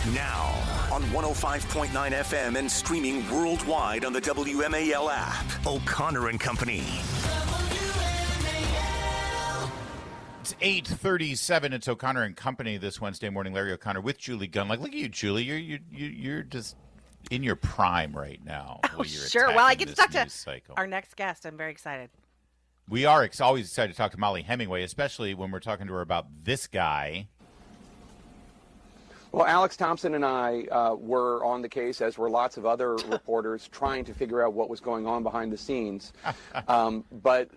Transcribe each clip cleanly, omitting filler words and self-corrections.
Now on 105.9 FM and streaming worldwide on the WMAL app. O'Connor and Company. It's 8:37. It's O'Connor and Company this Wednesday morning. Larry O'Connor with Julie Gunn. Look at you, Julie. You're just in your prime right now. Oh, sure. Well, I get to talk to our next guest. I'm very excited. We are always excited to talk to Mollie Hemingway, especially when we're talking to her about this guy. Well, Alex Thompson and I were on the case, as were lots of other reporters, trying to figure out what was going on behind the scenes. But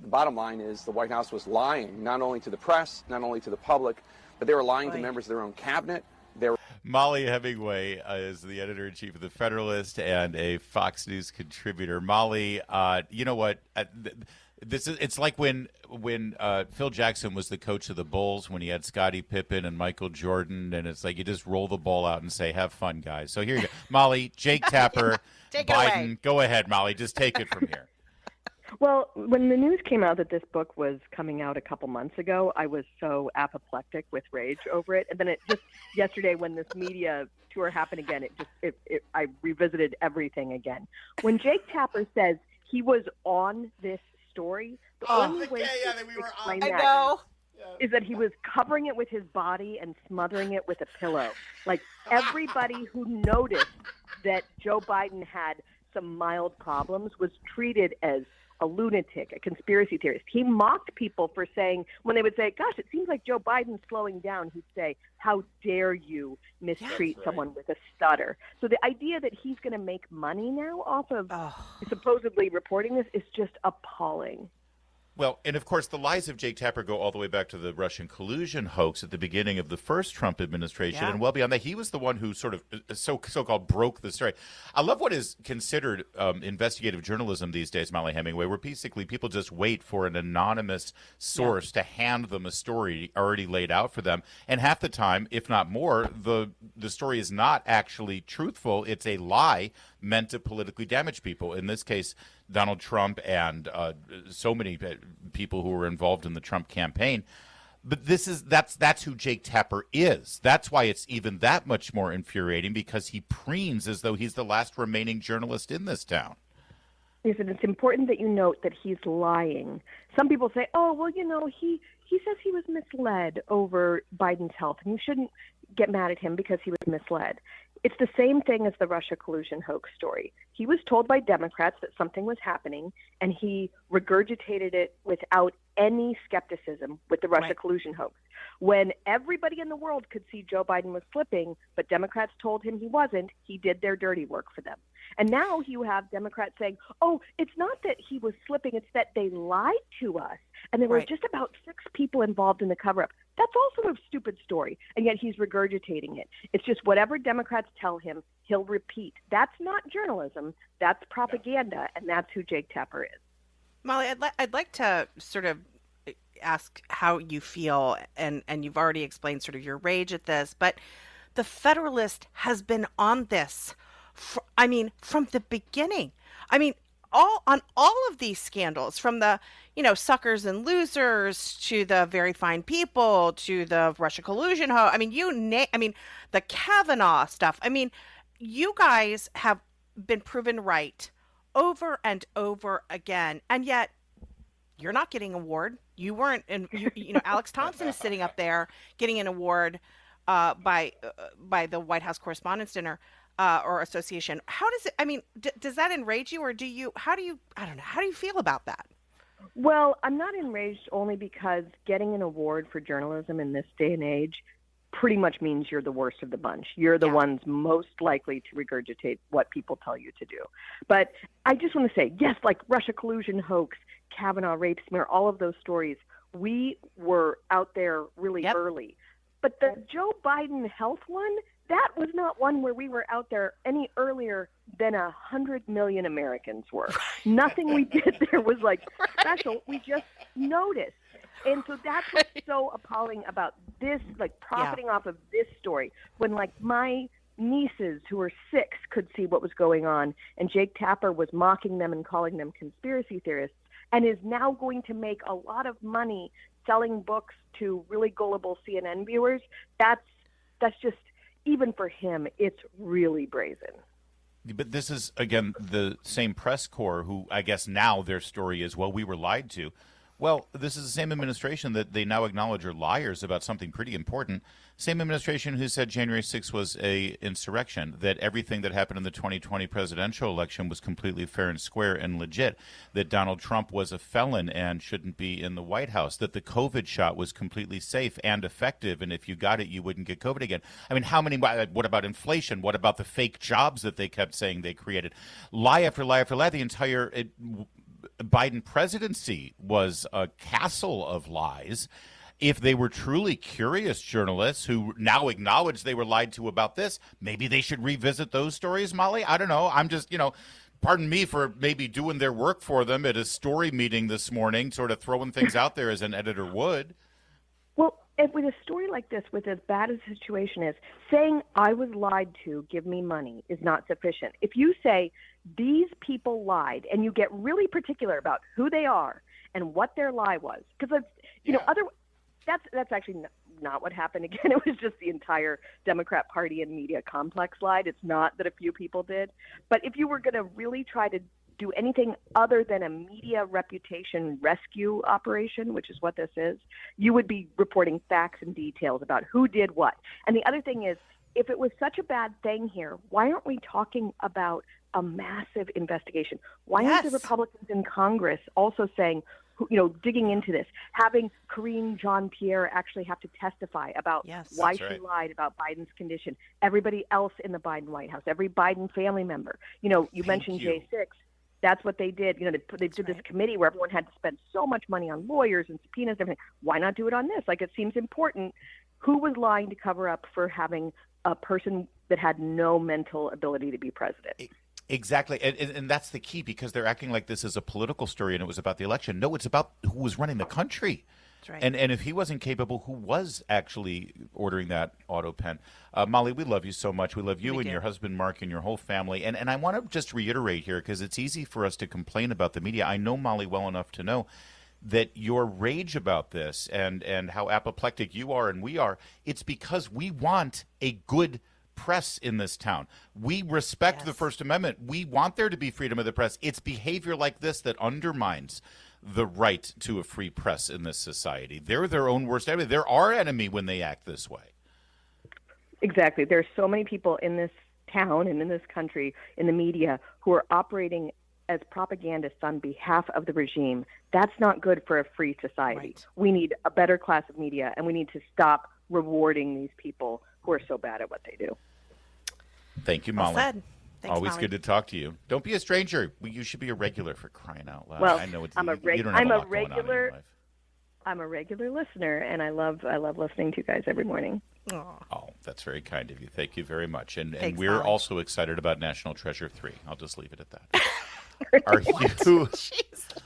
the bottom line is the White House was lying, not only to the press, not only to the public, but they were lying to members of their own cabinet. Mollie Hemingway is the editor-in-chief of the Federalist and a Fox News contributor. Mollie, you know what? It's like when Phil Jackson was the coach of the Bulls when he had Scottie Pippen and Michael Jordan, and it's like you just roll the ball out and say, have fun, guys. So here you go. Mollie, Jake Tapper, Biden. Go ahead, Mollie. Just take it from here. Well, when the news came out that this book was coming out a couple months ago, I was so apoplectic with rage over it. And then it just yesterday when this media tour happened again, I revisited everything again. When Jake Tapper says he was on this story, the only way to explain that is that he was covering it with his body and smothering it with a pillow. Like everybody who noticed that Joe Biden had some mild problems was treated as a lunatic, a conspiracy theorist. He mocked people for saying, when they would say, gosh, it seems like Joe Biden's slowing down, he'd say, how dare you mistreat someone with a stutter. So the idea that he's going to make money now off of supposedly reporting this is just appalling. Well, and of course, the lies of Jake Tapper go all the way back to the Russian collusion hoax at the beginning of the first Trump administration. And well beyond that, he was the one who sort of so-called broke the story. I love what is considered investigative journalism these days, Mollie Hemingway, where basically people just wait for an anonymous source to hand them a story already laid out for them. And half the time, if not more, the story is not actually truthful. It's a lie meant to politically damage people. In this case, Donald Trump and so many people who were involved in the Trump campaign. But that's who Jake Tapper is. That's why it's even that much more infuriating, because he preens as though he's the last remaining journalist in this town. Yes, and it's important that you note that he's lying. Some people say, oh, well, you know, he says he was misled over Biden's health, and you shouldn't get mad at him because he was misled. It's the same thing as the Russia collusion hoax story. He was told by Democrats that something was happening, and he regurgitated it without any skepticism with the Russia collusion hoax. When everybody in the world could see Joe Biden was slipping, but Democrats told him he wasn't, he did their dirty work for them. And now you have Democrats saying, oh, it's not that he was slipping, it's that they lied to us. And there were just about 6 people involved in the cover-up. That's also a stupid story, and yet he's regurgitating it. It's just whatever Democrats tell him, he'll repeat. That's not journalism. That's propaganda, and that's who Jake Tapper is. Mollie, I'd like to sort of ask how you feel, and you've already explained sort of your rage at this, but the Federalist has been on this, from the beginning. All of these scandals, from the suckers and losers to the very fine people to the Russia collusion the Kavanaugh stuff. You guys have been proven right over and over again, and yet you're not getting an award. You weren't, and Alex Thompson is sitting up there getting an award by the White House Correspondents' Dinner. Or association. How does it, does that enrage you, or how do you feel about that? Well, I'm not enraged only because getting an award for journalism in this day and age pretty much means you're the worst of the bunch. You're the ones most likely to regurgitate what people tell you to do. But I just want to say, yes, like Russia collusion hoax, Kavanaugh rape smear, all of those stories, we were out there really early. But the Joe Biden health one, that was not one where we were out there any earlier than 100 million Americans were. Nothing we did there was special. We just noticed. And so that's what's so appalling about this, profiting off of this story. When my nieces who were 6 could see what was going on, and Jake Tapper was mocking them and calling them conspiracy theorists, and is now going to make a lot of money selling books to really gullible CNN viewers, that's just, even for him, it's really brazen. But this is, again, the same press corps who I guess now their story is, well, we were lied to. Well, this is the same administration that they now acknowledge are liars about something pretty important. Same administration who said January 6th was a insurrection, that everything that happened in the 2020 presidential election was completely fair and square and legit, that Donald Trump was a felon and shouldn't be in the White House, that the COVID shot was completely safe and effective, and if you got it, you wouldn't get COVID again. I mean, what about inflation? What about the fake jobs that they kept saying they created? Lie after lie after lie. The entire Biden presidency was a castle of lies. If they were truly curious journalists who now acknowledge they were lied to about this, maybe they should revisit those stories, Molly. I don't know. I'm just, pardon me for maybe doing their work for them at a story meeting this morning, sort of throwing things out there as an editor would. Well, and with a story like this, with as bad as the situation is, saying I was lied to, give me money, is not sufficient. If you say these people lied and you get really particular about who they are and what their lie was, because that's actually not what happened. Again, it was just the entire Democrat Party and media complex lied. It's not that a few people did. But if you were going to really try to do anything other than a media reputation rescue operation, which is what this is, you would be reporting facts and details about who did what. And the other thing is, if it was such a bad thing here, why aren't we talking about a massive investigation? Why aren't the Republicans in Congress also saying, digging into this, having Karine Jean-Pierre actually have to testify about why she lied about Biden's condition, everybody else in the Biden White House, every Biden family member. You mentioned J6. That's what they did. They did this committee where everyone had to spend so much money on lawyers and subpoenas and everything. Why not do it on this? It seems important. Who was lying to cover up for having a person that had no mental ability to be president? Exactly. And that's the key, because they're acting like this is a political story and it was about the election. No, it's about who was running the country. That's right. And if he wasn't capable, who was actually ordering that auto pen? Molly, we love you so much. We love you and your husband, Mark, and your whole family. And I want to just reiterate here, because it's easy for us to complain about the media. I know Molly well enough to know that your rage about this and how apoplectic you are and we are, it's because we want a good press in this town. We respect the First Amendment. We want there to be freedom of the press. It's behavior like this that undermines the right to a free press in this society. They're their own worst enemy. They're our enemy when they act this way. Exactly. There's so many people in this town and in this country, in the media, who are operating as propagandists on behalf of the regime. That's not good for a free society. Right. We need a better class of media, and we need to stop rewarding these people who are so bad at what they do. Thank you, Molly. Well said. Thanks, Always Molly. Good to talk to you. Don't be a stranger. You should be a regular, for crying out loud. Well, I know it's, I'm a you don't have a lot going on in your life. I'm a regular listener, and I love listening to you guys every morning. Oh, that's very kind of you. Thank you very much. And Thanks, we're Molly. also excited about National Treasure 3. I'll just leave it at that. Are you? Jeez.